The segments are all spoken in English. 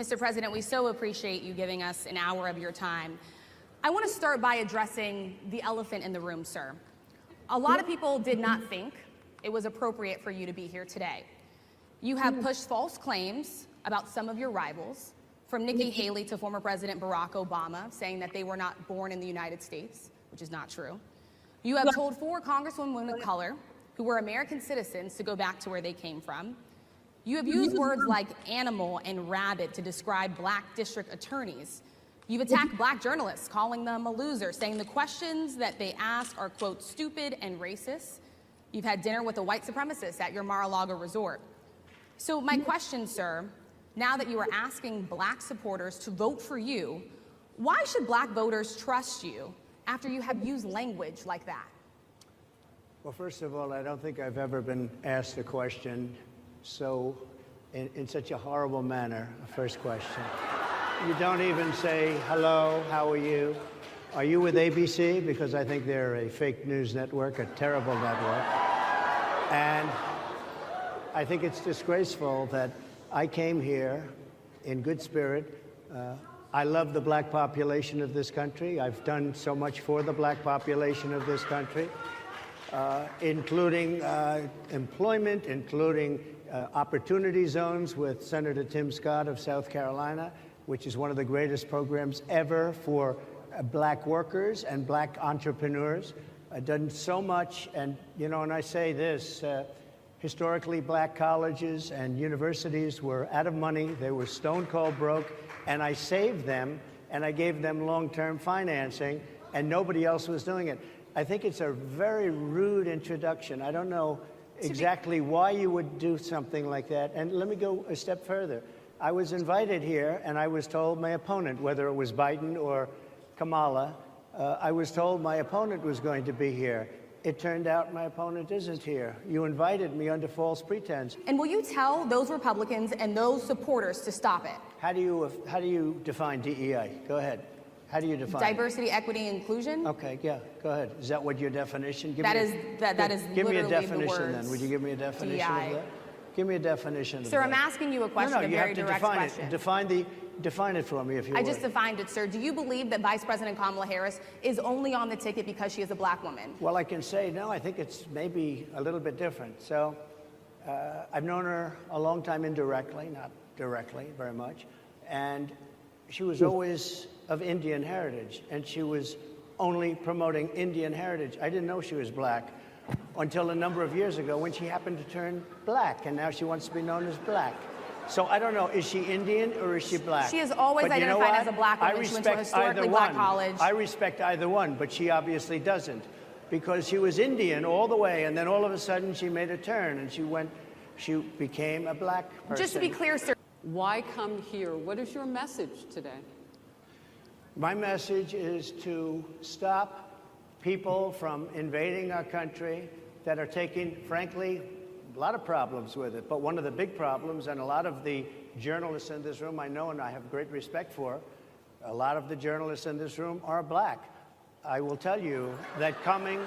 Mr. President, we so appreciate you giving us an hour of your time. I want to start by addressing the elephant in the room, sir. A lot of people did not think it was appropriate for you to be here today. You have pushed false claims about some of your rivals, from Nikki Haley to former President Barack Obama, saying that they were not born in the United States, which is not true. You have told 4 congresswomen of color who were American citizens to go back to where they came from. You have used words like animal and rabid to describe black district attorneys. You've attacked black journalists, calling them a loser, saying the questions that they ask are, quote, stupid and racist. You've had dinner with a white supremacist at your Mar-a-Lago resort. So my question, sir, now that you are asking black supporters to vote for you, why should black voters trust you after you have used language like that? Well, first of all, I don't think I've ever been asked a question in such a horrible manner. First question. You don't even say, hello, how are you? Are you with ABC? Because I think they're a fake news network, a terrible network. And I think it's disgraceful that I came here in good spirit. I love the black population of this country. I've done so much for the black population of this country, including employment, including opportunity zones with Senator Tim Scott of South Carolina, which is one of the greatest programs ever for black workers and black entrepreneurs. I've done so much, and and I say this, historically black colleges and universities were out of money, they were stone cold broke, and I saved them, and I gave them long-term financing, and nobody else was doing it. I think it's a very rude introduction. I don't know exactly why you would do something like that. And let me go a step further. I was invited here, and I was told my opponent, whether it was Biden or Kamala, I was told my opponent was going to be here. It turned out my opponent isn't here. You invited me under false pretense. And will you tell those Republicans and those supporters to stop it? How do you define DEI? Go ahead. How do you define diversity, equity, inclusion? Okay, yeah, go ahead. Is that what your definition? Give me a definition then. Would you give me a definition DEI. of that? Give me a definition of that. Sir, I'm asking you a question, a very direct question. Define it for me, if you would. I just defined it, sir. Do you believe that Vice President Kamala Harris is only on the ticket because she is a black woman? Well, I can say, no, I think it's maybe a little bit different. So I've known her a long time indirectly, not directly very much. And she was always of Indian heritage, and she was only promoting Indian heritage. I didn't know she was black until a number of years ago when she happened to turn black, and now she wants to be known as black. So I don't know, is she Indian or is she black? She has always identified as a black woman. She went to a historically black college. I respect either one, but she obviously doesn't, because she was Indian all the way, and then all of a sudden she made a turn, and she became a black person. Just to be clear, sir. Why come here? What is your message today? My message is to stop people from invading our country that are taking, frankly, a lot of problems with it. But one of the big problems, and a lot of the journalists in this room I know and I have great respect for, a lot of the journalists in this room are black. I will tell you that coming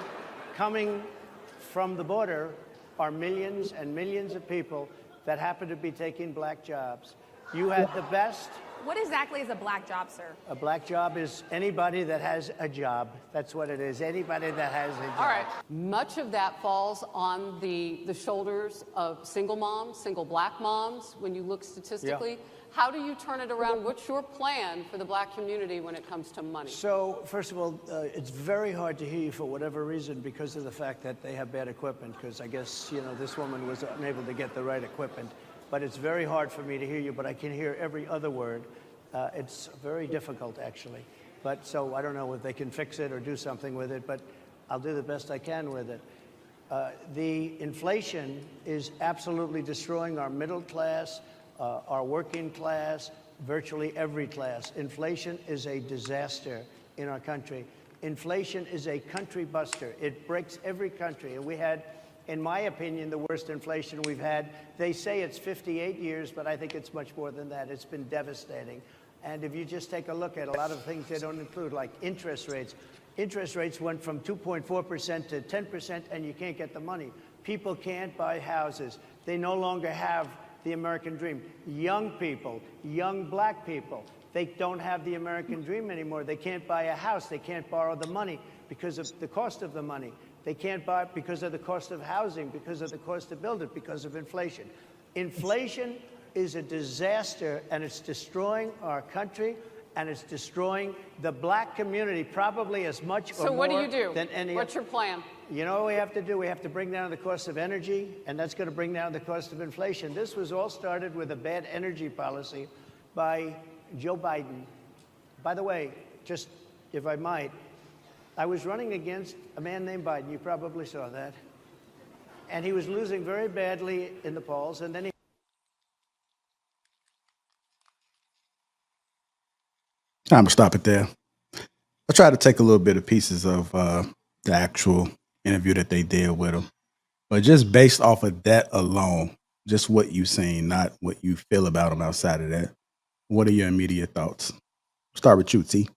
from the border are millions and millions of people that happen to be taking black jobs. You had the best. What exactly is a black job, sir? A black job is anybody that has a job. That's what it is, anybody that has a job. All right. Much of that falls on the shoulders of single moms, single black moms, when you look statistically. Yeah. How do you turn it around? What's your plan for the black community when it comes to money? So, first of all, it's very hard to hear you for whatever reason because of the fact that they have bad equipment, because I guess, this woman was unable to get the right equipment. But it's very hard for me to hear you, but I can hear every other word. It's very difficult, actually. But so I don't know if they can fix it or do something with it, but I'll do the best I can with it. The inflation is absolutely destroying our middle class, our working class, virtually every class. Inflation is a disaster in our country. Inflation is a country buster. It breaks every country. And we had, in my opinion, the worst inflation we've had. They say it's 58 years, but I think it's much more than that. It's been devastating. And if you just take a look at a lot of things they don't include, like interest rates. Interest rates went from 2.4% to 10%, and you can't get the money. People can't buy houses. They no longer have the American dream. Young people, young black people, they don't have the American dream anymore. They can't buy a house. They can't borrow the money because of the cost of the money. They can't buy it because of the cost of housing, because of the cost to build it, because of inflation. Inflation is a disaster, and it's destroying our country, and it's destroying the black community probably as much or more. So what do you do? Than any. What's your plan? You know what we have to do? We have to bring down the cost of energy, and that's going to bring down the cost of inflation. This was all started with a bad energy policy by Joe Biden. By the way, just if I might, I was running against a man named Biden. You probably saw that. And he was losing very badly in the polls, and then he... I'm gonna stop it there. I tried to take a little bit of pieces of the actual interview that they did with him, but just based off of that alone, just what you've seen, not what you feel about him outside of that. What are your immediate thoughts? Start with you, T.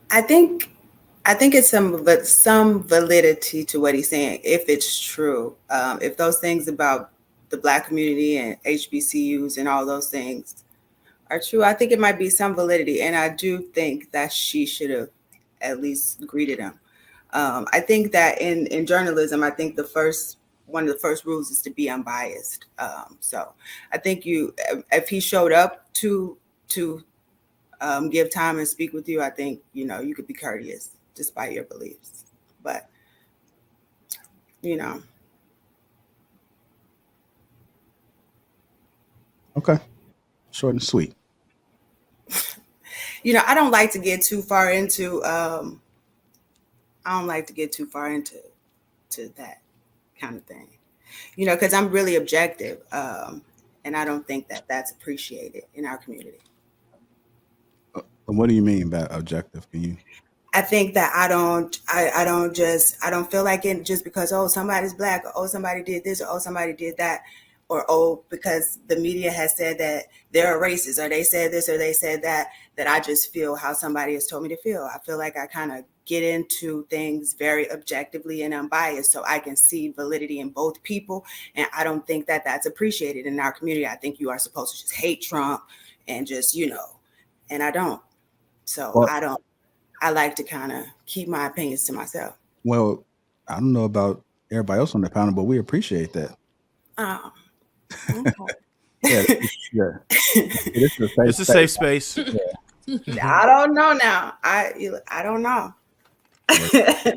I think it's some validity to what he's saying, if it's true. If those things about the black community and HBCUs and all those things are true, I think it might be some validity. And I do think that she should have at least greeted him. I think that in journalism, I think one of the first rules is to be unbiased. So I think if he showed up to give time and speak with you, I think, you could be courteous despite your beliefs. But, Okay. Short and sweet. I don't like to get too far into to that kind of thing, because I'm really objective. And I don't think that that's appreciated in our community. What do you mean by objective? Can you? I think that I don't feel like it just because, somebody's black, or somebody did this, or somebody did that, or because the media has said that they're racist, or they said this, or they said that I just feel how somebody has told me to feel. I feel like I kind of get into things very objectively and unbiased, so I can see validity in both people. And I don't think that that's appreciated in our community. I think you are supposed to just hate Trump and just, and I don't. So Well, I like to kind of keep my opinions to myself. Well, I don't know about everybody else on the panel, but we appreciate that. Okay. Yeah, yeah. It's a safe space. Yeah. I don't know now. I don't know. I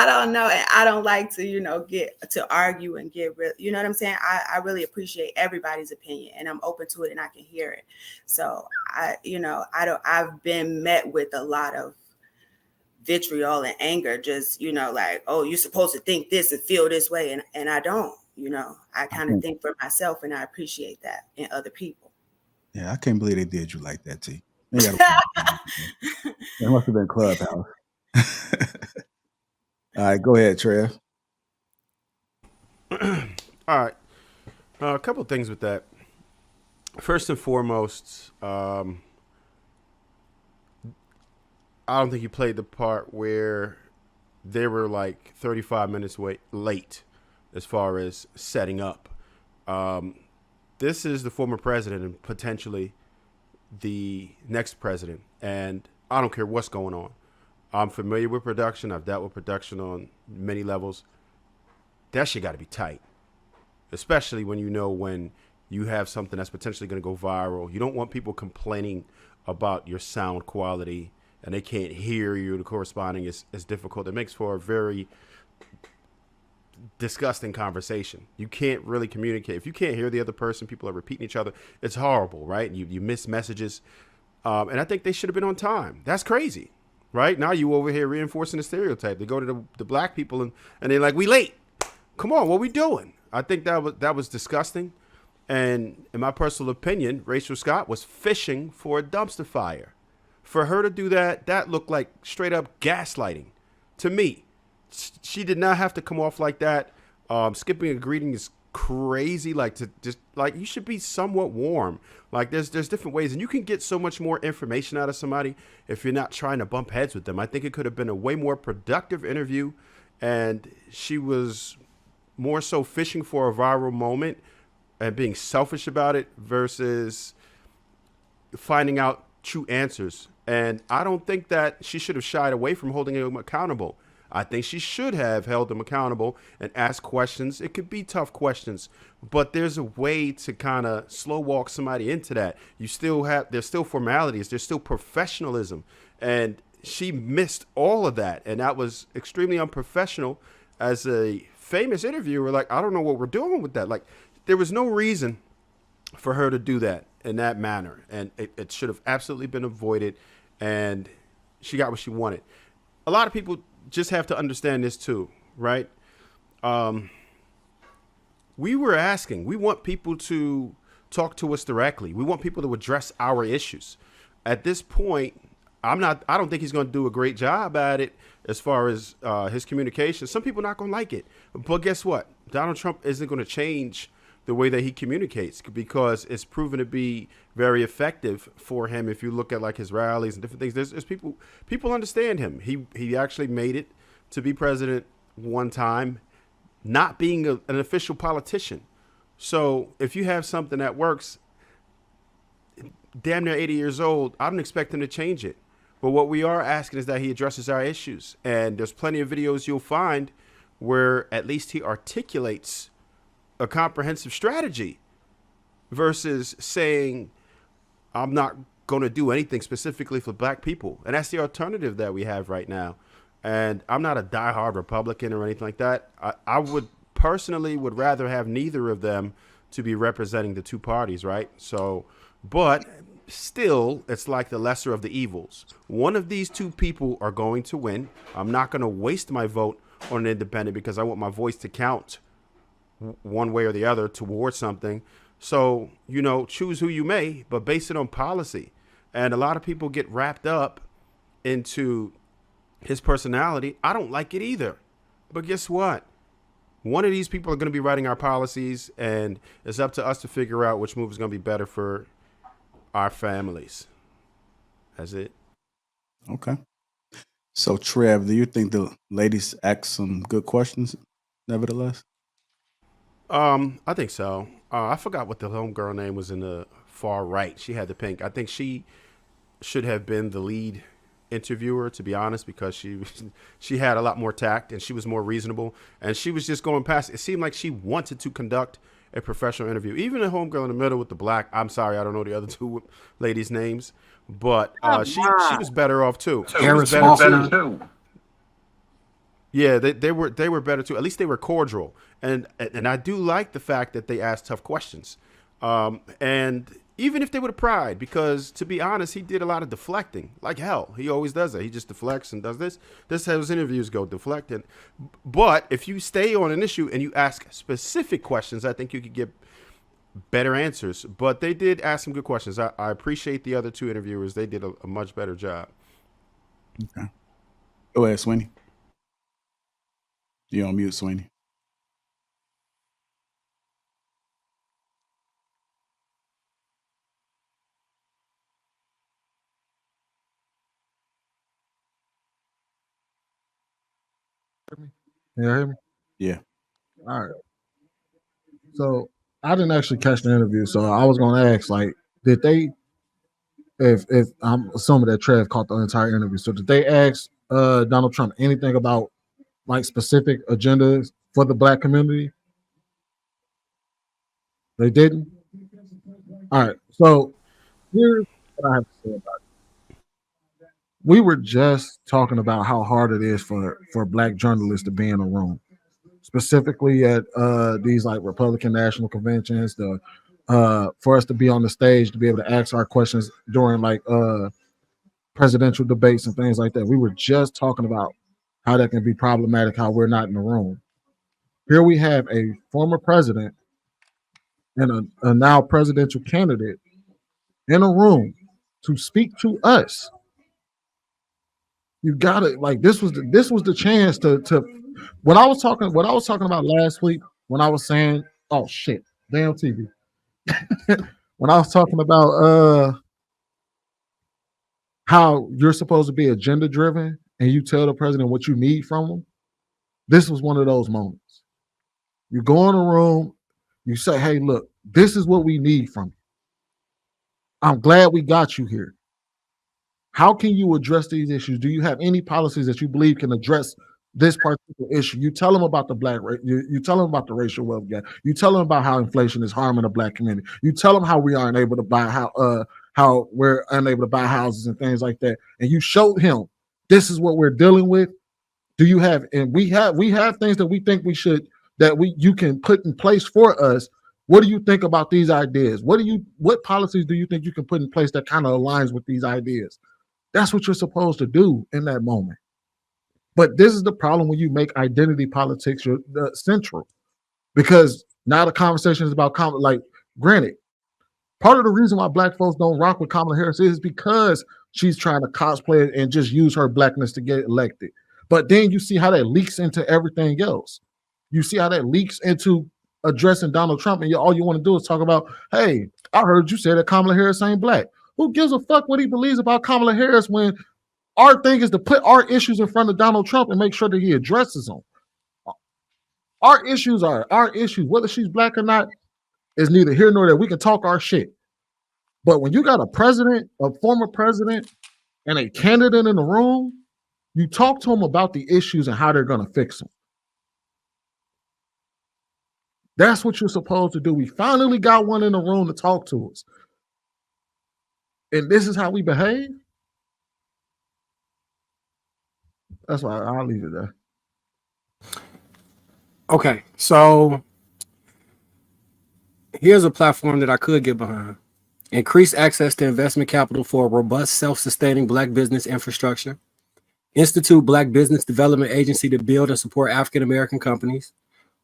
don't know. And I don't like to, get to argue and get real. You know what I'm saying? I really appreciate everybody's opinion, and I'm open to it, and I can hear it. So I've been met with a lot of vitriol and anger, just, like, you're supposed to think this and feel this way. And I don't, I kind of think for myself, and I appreciate that in other people. Yeah, I can't believe they did you like that, T. It must have been Clubhouse. All right, go ahead, Trev. All right. A couple of things with that. First and foremost, I don't think you played the part where they were like 35 minutes late as far as setting up. This is the former president and potentially the next president, and I don't care what's going on. I'm familiar with production. I've dealt with production on many levels. That shit got to be tight, especially when you have something that's potentially going to go viral. You don't want people complaining about your sound quality and they can't hear you. The corresponding is difficult. It makes for a very disgusting conversation. You can't really communicate. If you can't hear the other person, people are repeating each other. It's horrible, right? You miss messages. And I think they should have been on time. That's crazy, right? Now you over here reinforcing the stereotype. They go to the black people and they're like, we late. Come on, what we doing? I think that was disgusting. And in my personal opinion, Rachel Scott was fishing for a dumpster fire. For her to do that looked like straight up gaslighting to me. She did not have to come off like that. Skipping a greeting is crazy. Like to just like you should be somewhat warm. Like there's different ways, and you can get so much more information out of somebody if you're not trying to bump heads with them. I think it could have been a way more productive interview, and she was more so fishing for a viral moment and being selfish about it versus finding out true answers. And I don't think that she should have shied away from holding him accountable. I think she should have held him accountable and asked questions. It could be tough questions, but there's a way to kind of slow walk somebody into that. There's still formalities, there's still professionalism. And she missed all of that. And that was extremely unprofessional as a famous interviewer. Like, I don't know what we're doing with that. Like, there was no reason for her to do that in that manner. And it should have absolutely been avoided. And she got what she wanted. A lot of people just have to understand this too, right? We want people to talk to us directly. We want people to address our issues. At this point, I don't think he's going to do a great job at it as far as his communication. Some people are not going to like it. But guess what? Donald Trump isn't going to change the way that he communicates because it's proven to be very effective for him. If you look at like his rallies and different things, there's people understand him. He actually made it to be president one time, not being an official politician. So if you have something that works, damn near 80 years old, I don't expect him to change it. But what we are asking is that he addresses our issues. And there's plenty of videos you'll find where at least he articulates a comprehensive strategy versus saying, I'm not going to do anything specifically for black people. And that's the alternative that we have right now. And I'm not a diehard Republican or anything like that. I would personally would rather have neither of them to be representing the two parties, right? So, but still, it's like the lesser of the evils. One of these two people are going to win. I'm not going to waste my vote on an independent because I want my voice to count one way or the other towards something. So, choose who you may, but base it on policy. And a lot of people get wrapped up into his personality. I don't like it either. But guess what? One of these people are going to be writing our policies, and it's up to us to figure out which move is going to be better for our families. That's it. Okay. So, Trev, do you think the ladies asked some good questions, nevertheless? I think so. I forgot what the homegirl name was in the far right. She had the pink. I think she should have been the lead interviewer, to be honest, because she had a lot more tact and she was more reasonable, and she was just going past. It seemed like she wanted to conduct a professional interview. Even the homegirl in the middle with the black, I'm sorry, I don't know the other two ladies' names, but she was better off too. She was better too. Yeah, they were better too. At least they were cordial, and I do like the fact that they asked tough questions. And even if they would have pried, because to be honest, he did a lot of deflecting. Like hell, he always does that. He just deflects and does this. This is how his interviews go, deflecting. But if you stay on an issue and you ask specific questions, I think you could get better answers. But they did ask some good questions. I appreciate the other two interviewers. They did a much better job. Okay. Go ahead, Sweeney. You're on mute, Sweeney. Can you hear me? Yeah. All right. So I didn't actually catch the interview, so I was going to ask, like, did they? If I'm assuming that Trev caught the entire interview, so did they ask Donald Trump anything about like specific agendas for the black community? They didn't. All right. So here's what I have to say about it. We were just talking about how hard it is for black journalists to be in a room, specifically at these like Republican national conventions, for us to be on the stage to be able to ask our questions during like presidential debates and things like that. We were just talking about how that can be problematic, how we're not in the room. Here we have a former president and a now presidential candidate in a room to speak to us. You gotta like this was the chance to what I was talking about last week when I was saying Oh shit, damn TV. When I was talking about how you're supposed to be agenda driven and you tell the president what you need from him, this was one of those moments. You go in a room, you say, hey, look, this is what we need from you. I'm glad we got you here. How can you address these issues? Do you have any policies that you believe can address this particular issue? You tell them about the black, you tell them about the racial wealth gap. You tell them about how inflation is harming the black community. You tell them how we aren't able to buy how we're unable to buy houses and things like that. And you showed him this is what we're dealing with. Do you have, and we have things that we think we should, that you can put in place for us. What do you think about these ideas? What policies do you think you can put in place that kind of aligns with these ideas? That's what you're supposed to do in that moment. But this is the problem when you make identity politics central, because now the conversation is about like, granted, part of the reason why black folks don't rock with Kamala Harris is because she's trying to cosplay and just use her blackness to get elected. But then you see how that leaks into everything else. You see how that leaks into addressing Donald Trump, and all you want to do is talk about, hey, I heard you say that Kamala Harris ain't black. Who gives a fuck what he believes about Kamala Harris when our thing is to put our issues in front of Donald Trump and make sure that he addresses them? Our issues are our issues. Whether she's black or not is neither here nor there. We can talk our shit. But when you got a president, a former president, and a candidate in the room, you talk to them about the issues and how they're going to fix them. That's what you're supposed to do. We finally got one in the room to talk to us. And this is how we behave? That's why I'll leave it there. Okay, so here's a platform that I could get behind. Increase access to investment capital for a robust, self-sustaining black business infrastructure. Institute Black Business Development Agency to build and support African-American companies.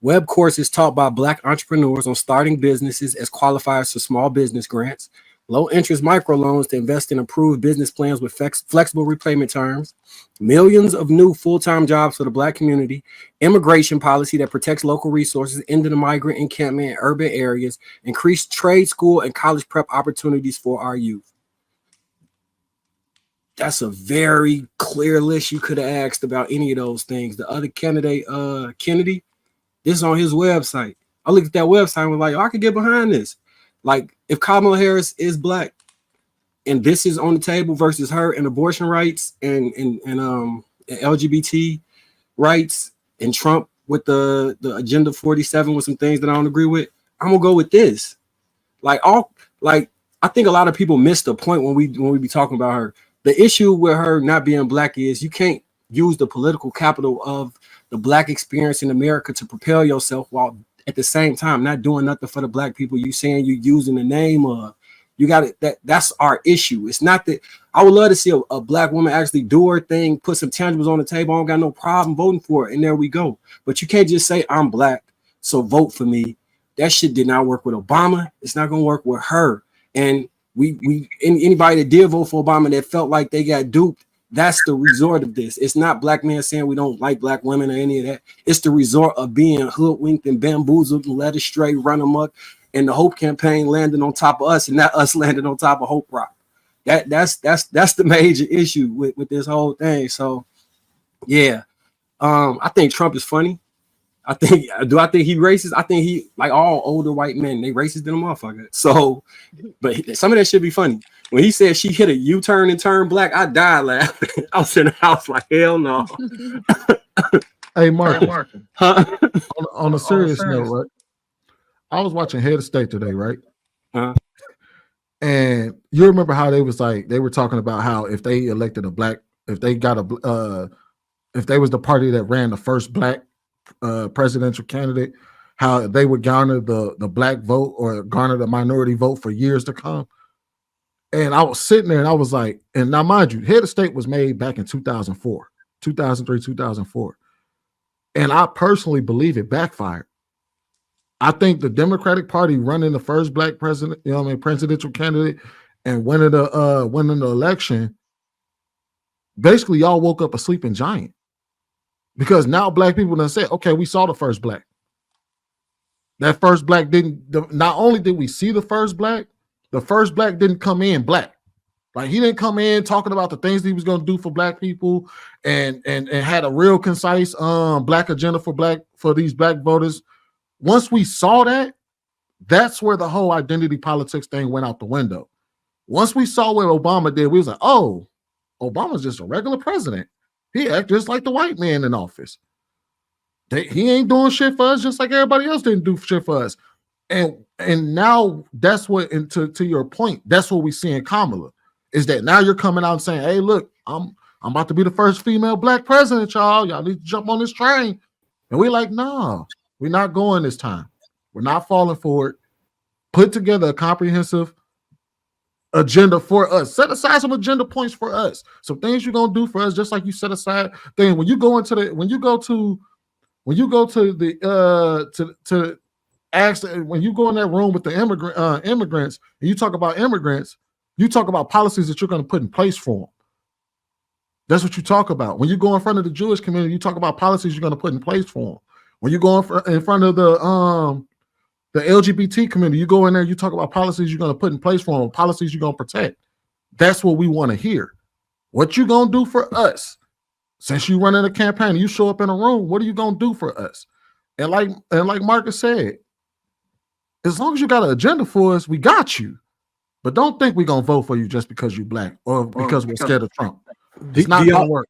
Web courses taught by black entrepreneurs on starting businesses as qualifiers for small business grants. Low interest microloans to invest in approved business plans with flexible repayment terms. Millions of new full-time jobs for the black community. Immigration policy that protects local resources, ending the migrant encampment in urban areas. Increased trade school and college prep opportunities for our youth. That's a very clear list you could have asked about any of those things. The other candidate, Kennedy, this is on his website. I looked at that website and was like, oh, I could get behind this. Like, if Kamala Harris is black and this is on the table versus her and abortion rights and LGBT rights and Trump with the Agenda 47 with some things that I don't agree with, I'm gonna go with this. I think a lot of people miss the point when we be talking about her. The issue with her not being black is you can't use the political capital of the black experience in America to propel yourself while at the same time not doing nothing for the black people you saying you using the name of. You got it. That's our issue. It's not that I would love to see a black woman actually do her thing, put some tangibles on the table. I don't got no problem voting for it, and there we go. But you can't just say I'm black, so vote for me. That shit did not work with Obama. It's not gonna work with her. And anybody that did vote for Obama that felt like they got duped, that's the resort of this. It's not black men saying we don't like black women or any of that. It's the resort of being hoodwinked and bamboozled and led astray, run amok, and the Hope campaign landing on top of us and not us landing on top of Hope Rock. That's the major issue with this whole thing. So yeah, I think Trump is funny. I think he racist? I think he, like all older white men, they racist than a motherfucker. So, but some of that should be funny. When he said she hit a U-turn and turned black, I died laughing. I was in the house like, hell no. Hey, Mark. Huh? On a serious note, right? I was watching Head of State today, right? And you remember how they were talking about how if they elected a black, if they was the party that ran the first black presidential candidate, how they would garner the black vote or garner the minority vote for years to come. And I was sitting there and I was like, and now mind you, Head of State was made back in 2004, 2003, 2004. And I personally believe it backfired. I think the Democratic Party running the first black president, presidential candidate and winning the election, basically y'all woke up a sleeping giant. Because now black people done said, okay, we saw the first black. That first black not only did we see the first black didn't come in black. Like he didn't come in talking about the things that he was going to do for black people and had a real concise black agenda for these black voters. Once we saw that, that's where the whole identity politics thing went out the window. Once we saw what Obama did, we was like, oh, Obama's just a regular president. He acts just like the white man in office. He ain't doing shit for us just like everybody else didn't do shit for us. And now that's what, and to your point, that's what we see in Kamala, is that now you're coming out and saying, hey, look, I'm about to be the first female black president, y'all. Y'all need to jump on this train. And we're like, no, we're not going this time. We're not falling for it. Put together a comprehensive agenda for us. Set aside some agenda points for us. Some things you're gonna do for us, just like you set aside things when you go to the ask, when you go in that room with the immigrants and you talk about immigrants, you talk about policies that you're going to put in place for them. That's what you talk about. When you go in front of the Jewish community, you talk about policies you're going to put in place for them. When you go in front of the LGBT community, you go in there, you talk about policies you're going to put in place for them, policies you're going to protect. That's what we want to hear. What you going to do for us? Since you running a campaign, you show up in a room, what are you going to do for us? And like Marcus said, as long as you got an agenda for us, we got you. But don't think we're going to vote for you just because you're black or because we're scared of Trump. It's not going to work.